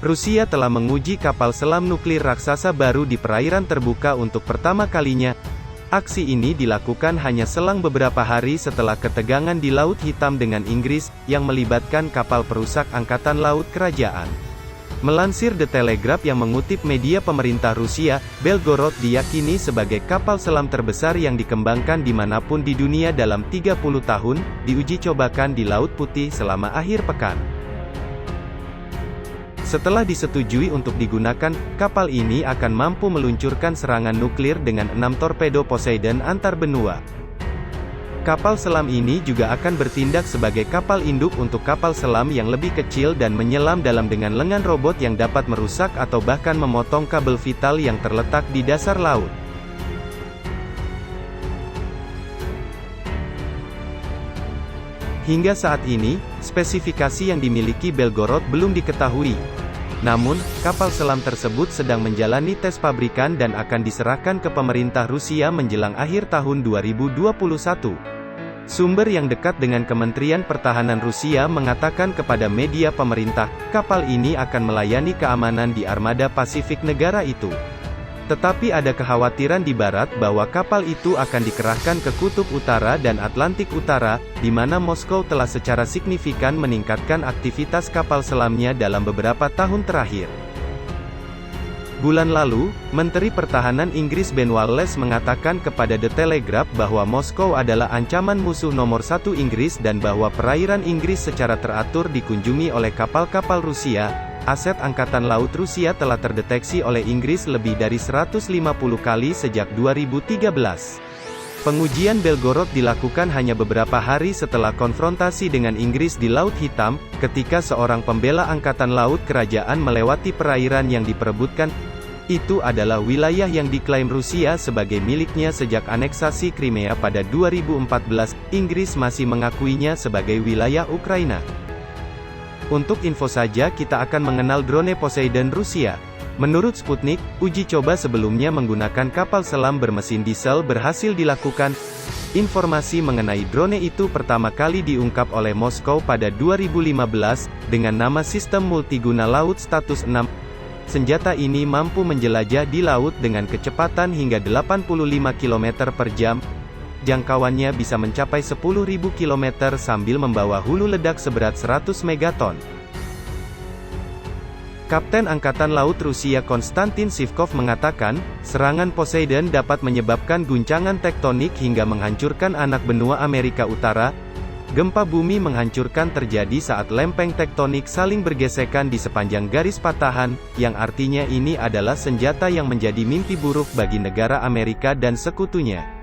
Rusia telah menguji kapal selam nuklir raksasa baru di perairan terbuka untuk pertama kalinya. Aksi ini dilakukan hanya selang beberapa hari setelah ketegangan di Laut Hitam dengan Inggris, yang melibatkan kapal perusak Angkatan Laut Kerajaan. Melansir The Telegraph yang mengutip media pemerintah Rusia, Belgorod diyakini sebagai kapal selam terbesar yang dikembangkan dimanapun di dunia dalam 30 tahun, diuji cobakan di Laut Putih selama akhir pekan. Setelah disetujui untuk digunakan, kapal ini akan mampu meluncurkan serangan nuklir dengan 6 torpedo Poseidon antar benua. Kapal selam ini juga akan bertindak sebagai kapal induk untuk kapal selam yang lebih kecil dan menyelam dalam dengan lengan robot yang dapat merusak atau bahkan memotong kabel vital yang terletak di dasar laut. Hingga saat ini, spesifikasi yang dimiliki Belgorod belum diketahui. Namun, kapal selam tersebut sedang menjalani tes pabrikan dan akan diserahkan ke pemerintah Rusia menjelang akhir tahun 2021. Sumber yang dekat dengan Kementerian Pertahanan Rusia mengatakan kepada media pemerintah, kapal ini akan melayani keamanan di armada Pasifik negara itu. Tetapi ada kekhawatiran di barat bahwa kapal itu akan dikerahkan ke Kutub Utara dan Atlantik Utara, di mana Moskow telah secara signifikan meningkatkan aktivitas kapal selamnya dalam beberapa tahun terakhir. Bulan lalu, Menteri Pertahanan Inggris Ben Wallace mengatakan kepada The Telegraph bahwa Moskow adalah ancaman musuh nomor satu Inggris dan bahwa perairan Inggris secara teratur dikunjungi oleh kapal-kapal Rusia. Aset Angkatan Laut Rusia telah terdeteksi oleh Inggris lebih dari 150 kali sejak 2013. Pengujian Belgorod dilakukan hanya beberapa hari setelah konfrontasi dengan Inggris di Laut Hitam, ketika seorang pembela Angkatan Laut Kerajaan melewati perairan yang diperebutkan. Itu adalah wilayah yang diklaim Rusia sebagai miliknya sejak aneksasi Crimea pada 2014, Inggris masih mengakuinya sebagai wilayah Ukraina. Untuk info saja kita akan mengenal drone Poseidon Rusia. Menurut Sputnik, uji coba sebelumnya menggunakan kapal selam bermesin diesel berhasil dilakukan. Informasi mengenai drone itu pertama kali diungkap oleh Moskow pada 2015, dengan nama Sistem Multiguna Laut Status 6. Senjata ini mampu menjelajah di laut dengan kecepatan hingga 85 km per jam. Jangkauannya bisa mencapai 10.000 km sambil membawa hulu ledak seberat 100 megaton. Kapten Angkatan Laut Rusia Konstantin Sivkov mengatakan, serangan Poseidon dapat menyebabkan guncangan tektonik hingga menghancurkan anak benua Amerika Utara. Gempa bumi menghancurkan terjadi saat lempeng tektonik saling bergesekan di sepanjang garis patahan, yang artinya ini adalah senjata yang menjadi mimpi buruk bagi negara Amerika dan sekutunya.